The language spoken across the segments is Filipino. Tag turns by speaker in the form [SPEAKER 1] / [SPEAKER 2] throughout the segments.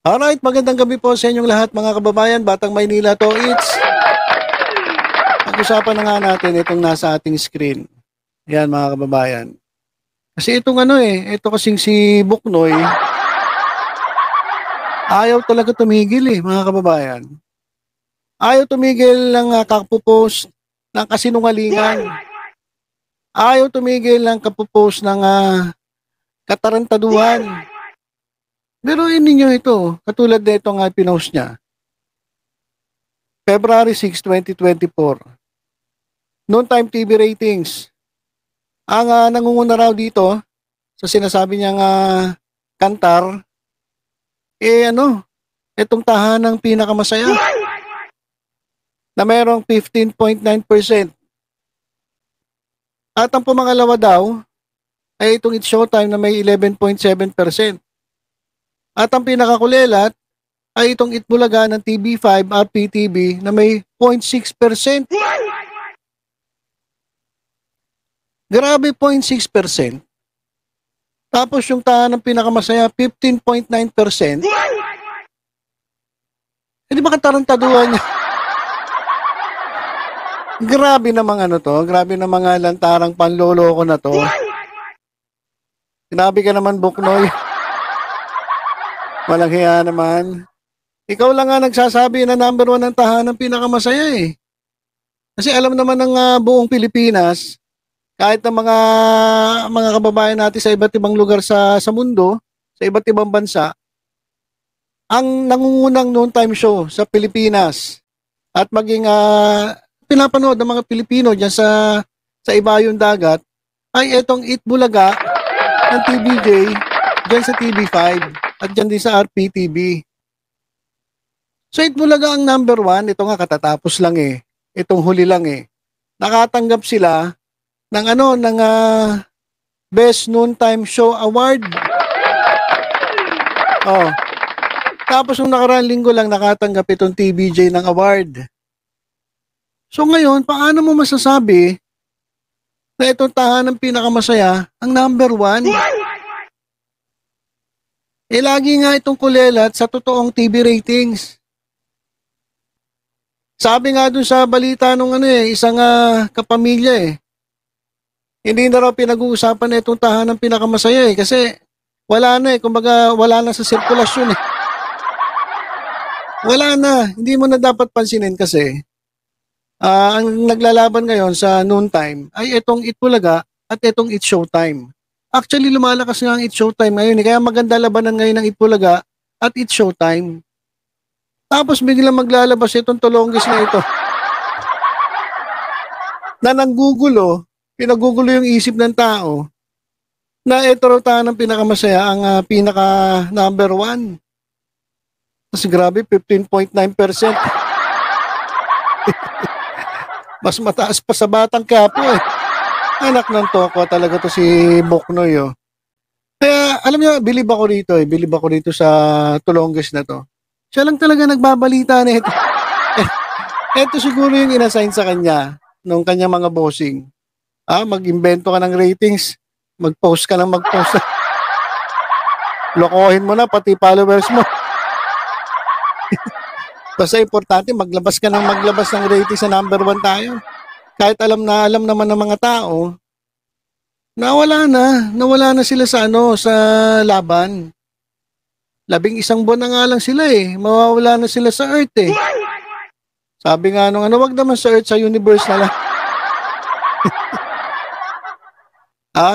[SPEAKER 1] Alright, magandang gabi po sa inyong lahat mga kababayan. Batang Maynila to, pag-usapan na nga natin itong nasa ating screen. Yan mga kababayan. Kasi itong ito kasing si Buknoy, ayaw talaga tumigil mga kababayan. Ayaw tumigil ng kapopost ng kasinungalingan. Ayaw tumigil ng kapopost ng katarantaduhan. Biruin ninyo ito, katulad na itong pinost niya. February 6, 2024. Noontime TV ratings. Ang nangunguna raw dito sa sinasabi niyang kantar, itong tahanang pinakamasaya na mayroong 15.9%. At ang pumangalawa daw ay itong It's Showtime na may 11.7%. At ang pinakakulelat ay itong Itbulaga ng TV5 RPTV na may 0.6%. Grabe, 0.6%. Tapos yung tahanang pinakamasaya, 15.9%. Hindi ba katarantaduhan niya? Grabe namang grabe namang lantarang panloloko na to. Sinabi ka naman, Buknoy. Walang hiya naman. Ikaw lang nga nagsasabi na number 1 ang tahanang pinakamasaya eh. Kasi alam naman ng buong Pilipinas, kahit ng mga kababayan natin sa iba't ibang lugar sa mundo, sa iba't ibang bansa, ang nangungunang noon time show sa Pilipinas at maging pinapanood ng mga Pilipino diyan sa ibayong dagat ay etong Itbulaga ng TVJ diyan sa TV5 at diyan din sa RPTV. So Itbulaga ang number 1, ito nga katatapos lang itong huli lang nakatanggap sila ng Best Noontime Show Award. Oh. Tapos nung nakaraang linggo lang nakatanggap itong TVJ ng award. So ngayon, paano mo masasabi na itong tahanang pinakamasaya ang number 1? Lagi nga itong kulelat sa totoong TV ratings. Sabi nga dun sa balita nung isang kapamilya hindi na raw pinag-uusapan na itong tahanang pinakamasaya kasi wala na kumbaga wala na sa sirkulasyon Wala na, hindi mo na dapat pansinin kasi ang naglalaban ngayon sa noontime ay itong Itbulaga at itong It's Showtime. Actually, lumalakas nga ang It's Showtime ngayon kaya maganda labanan ngayon ng Itbulaga at It's Showtime. Tapos biglang maglalabas itong Tulonggis na ito. Na nanggugulo, pinagugulo yung isip ng tao na ito raw tahanang pinakamasaya ang pinaka number 1. Kasi grabe, 15.9%. Mas mataas pa sa Batang Quiapo Anak ng toko talaga to si Buknoy Kaya alam niyo, bilib ako rito sa Tulonggis na to. Siya lang talaga nagbabalita na ito. Ito siguro yung inassign sa kanya nung kanya mga bossing. Mag-invento ka ng ratings, mag-post ka ng mag-post. Lokohin mo na pati followers mo. Basta importante maglabas ng rating sa number 1 tayo. Kahit alam naman ng mga tao, nawala na sila sa sa laban. 11 buwan na nga lang sila mawawala na sila sa Earth Sabi nga nung wag naman sa Earth, sa universe na lang.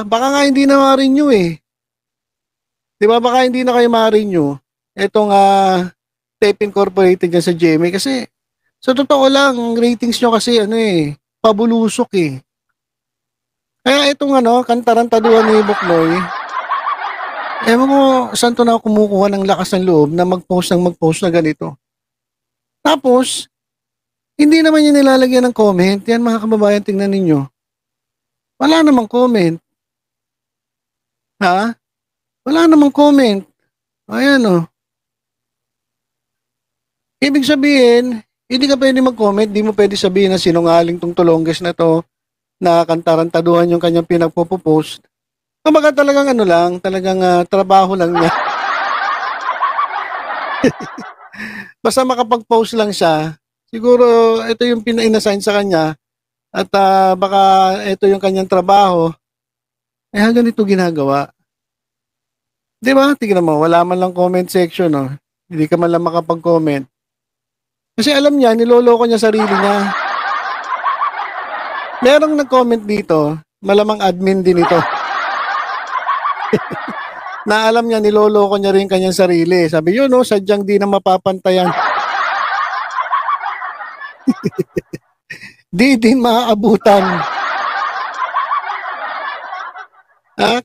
[SPEAKER 1] Baka nga hindi na ma-renew Di ba baka hindi na kayo ma-renew itong Tape Incorporated dyan sa GMA kasi sa totoo lang, ang ratings nyo kasi pabulusok Kaya itong kantarantaduhan ni Buknoy, ewan ko saan to na kumukuha ng lakas ng loob na mag-post na ganito. Tapos, hindi naman yung nilalagyan ng comment. Yan mga kababayan, tingnan ninyo. Wala namang comment. Wala namang comment. Ayan Ibig sabihin, hindi ka pwede mag-comment, di mo pwede sabihin na sinungaling tong Tulonggis na to na kantarantaduhan yung kanyang pinagpo-post. Kumbaga talagang talagang trabaho lang niya. Basta makapag-post lang siya, siguro ito yung pina-inassign sa kanya at baka ito yung kanyang trabaho, eh hanggang ito ginagawa. Di ba? Tingnan mo, wala man lang comment section, no? Hindi ka man lang makapag-comment. Kasi alam niya, niloloko niya sarili niya. Merong nag-comment dito, malamang admin din ito. Na alam niya, niloloko niya rin kanyang sarili. Sabi yun, no, sadyang di na mapapantayan. Di din maaabutan.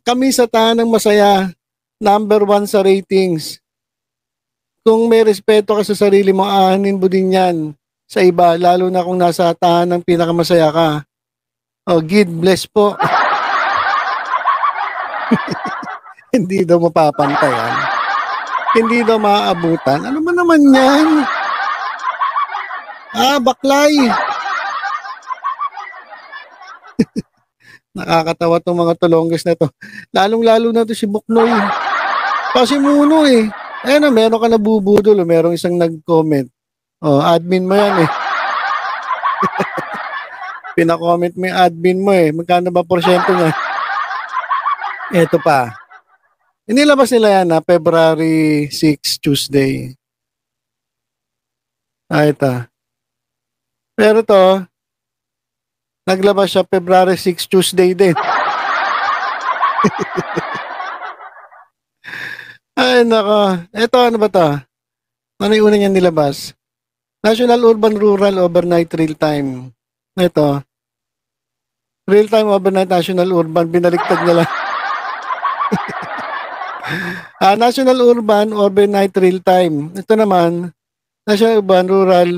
[SPEAKER 1] Kami sa Tahanang Masaya, number 1 sa ratings. Kung may respeto ka sa sarili mo, aanin mo din yan sa iba, lalo na kung nasa tahanang pinakamasaya ka. Oh, God bless po. Hindi daw mapapantayan. Hindi daw maaabutan. Ano ba naman yan? Baklay. Nakakatawa tong mga tulongges na to. Lalong-lalo na to si Buknoy. Kasi muno eh. Ayun na, meron ka nabubudol. Merong isang nag-comment. Oh, admin mo yan eh. Pina-comment mo yung admin mo eh. Magkano ba porsyento niya? Ito pa. Inilabas nila yan na February 6, Tuesday. Ito. Pero to, naglabas siya February 6, Tuesday din. Ay, nako. Ito, ano ba to? Ano yung una niya nilabas? National Urban Rural Overnight Real Time. Ito. Real Time Overnight National Urban. Binaliktad niya lang. National Urban Overnight Real Time. Ito naman, National Urban Rural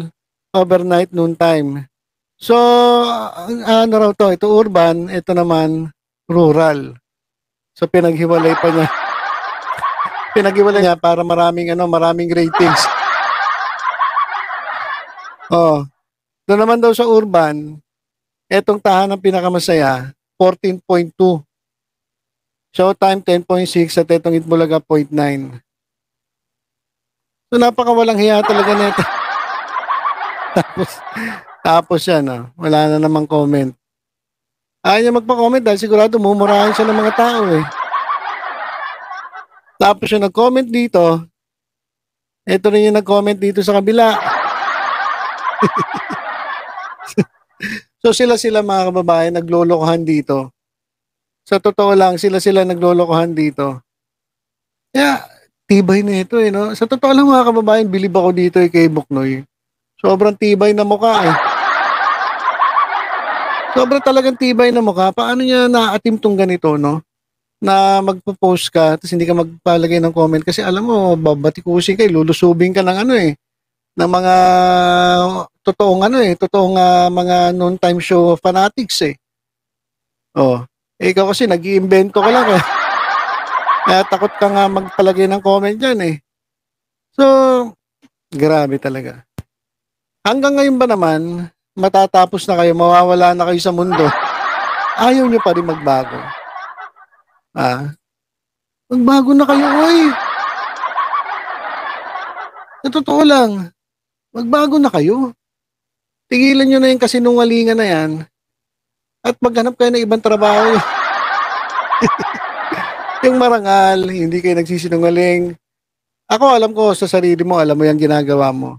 [SPEAKER 1] Overnight Noon Time. So, ano raw to? Ito urban, ito naman rural. So, pinaghiwalay pa niya. Pinaghiwalay niya para maraming ratings. Oh, doon naman daw sa urban, etong tahanang pinakamasaya, 14.2. Showtime 10.6 at etong Itbulaga 0.9. So, napakawalang hiya talaga nito. Tapos yan, wala na namang comment. Ayaw niya magpa-comment dahil sigurado mumurahin siya ng mga tao eh. Tapos yung nag-comment dito, ito rin yung nag-comment dito sa kabila. So sila mga kababayan naglolokohan dito. Sa totoo lang, sila naglolokohan dito. Kaya, tibay na ito eh, no? Sa totoo lang mga kababayan, bilib ako dito eh kay Buknoy. Sobrang tibay na mukha eh. Sobrang talagang tibay na mukha. Paano niya naatim tong ganito, no? Na magpo-post ka tapos hindi ka magpalagay ng comment kasi alam mo babatikusin ka, lulusubin ka ng ng mga totoong mga noon time show fanatics eh. Oh, ikaw kasi nag-iimbento ka lang eh. Kaya takot ka nga magpalagay ng comment diyan eh. So, grabe talaga. Hanggang ngayon ba naman matatapos na kayo, mawawala na kayo sa mundo? Ayaw niyo pa rin magbago. Magbago na kayo, oy. Sa totoo lang, magbago na kayo. Tigilan nyo na yung kasinungalingan na yan at maghanap kayo ng ibang trabaho. Yung marangal, hindi kayo nagsisinungaling. Ako, alam ko sa sarili mo, alam mo yung ginagawa mo.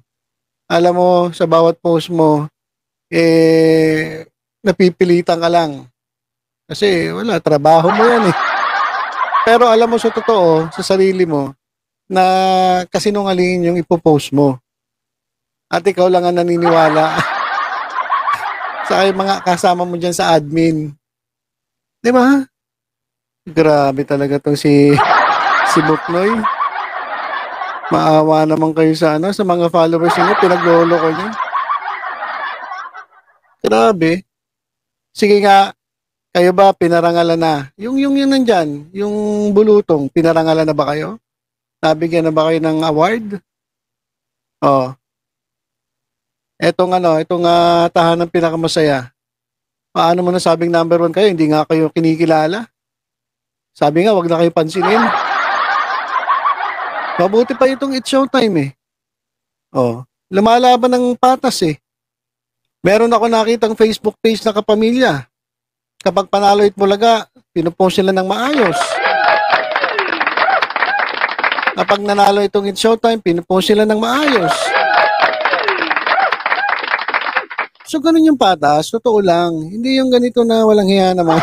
[SPEAKER 1] Alam mo, sa bawat post mo, napipilitan ka lang. Kasi wala, trabaho mo yan eh. Pero alam mo sa totoo, sa sarili mo, na kasinungalingan yung ipopost mo. At ikaw lang ang naniniwala sa mga kasama mo dyan sa admin. Di ba? Grabe talaga tong si Buknoy. Maawa naman kayo sa mga followers niyo, pinagloloko niyo. Grabe. Sige nga, kayo ba pinarangalan na? Yung nandyan, yung bulutong, pinarangalan na ba kayo? Nabigyan na ba kayo ng award? Oh. Etong tahanang pinakamasaya. Paano mo nasabing number 1 kayo? Hindi nga kayo kinikilala. Sabi nga, wag na kayo pansinin. Mabuti pa itong It's Showtime eh. Oh, lumalaban ng patas eh. Meron ako nakitang Facebook page na kapamilya. Kapag panalo Itbulaga, pinupost sila ng maayos. Kapag nanalo itong It's Showtime, pinupost sila ng maayos. So, ganun yung patas. Totoo lang. Hindi yung ganito na walang hiya naman.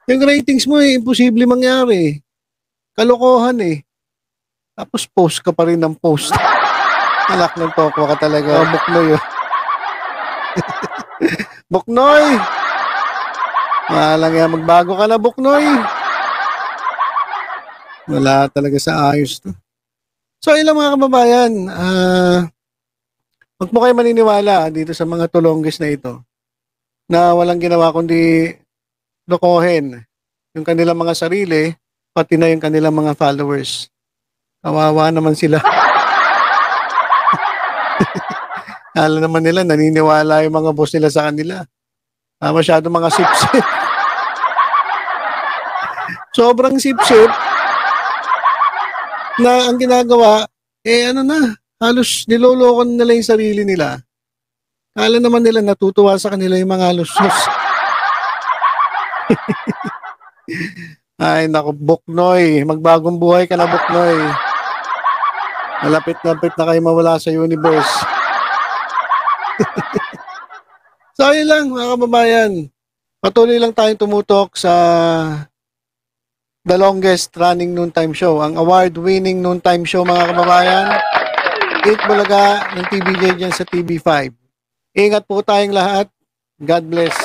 [SPEAKER 1] Yung ratings mo eh, imposible mangyari. Kalokohan eh. Tapos post ka pa rin ng post. Alak ng tokwa ka talaga. Oh, Buknoy. Oh. Buknoy! Malang yan, magbago ka na, Buknoy. Wala talaga sa ayos to. So, ilang mga kababayan, wag mo kayo maniniwala dito sa mga tulonggis na ito na walang ginawa kundi lokohin yung kanilang mga sarili, pati na yung kanilang mga followers. Kawawa naman sila. Alam naman nila, naniniwala yung mga boss nila sa kanila. Masyado mga sip-sip. Sobrang sip-sip na ang ginagawa, ano na, halos niloloko nila yung sarili nila. Kala naman nila natutuwa sa kanila yung mga lusos. Ay, naku, Buknoy. Magbagong buhay ka na, Buknoy. Malapit-lapit na kayo mawala sa universe. So, ayun lang, mga kababayan. Patuloy lang tayong tumutok sa the longest running noontime show. Ang award-winning noontime show, mga kababayan. Itbulaga ng TVJ dyan sa TV5. Ingat po tayong lahat. God bless.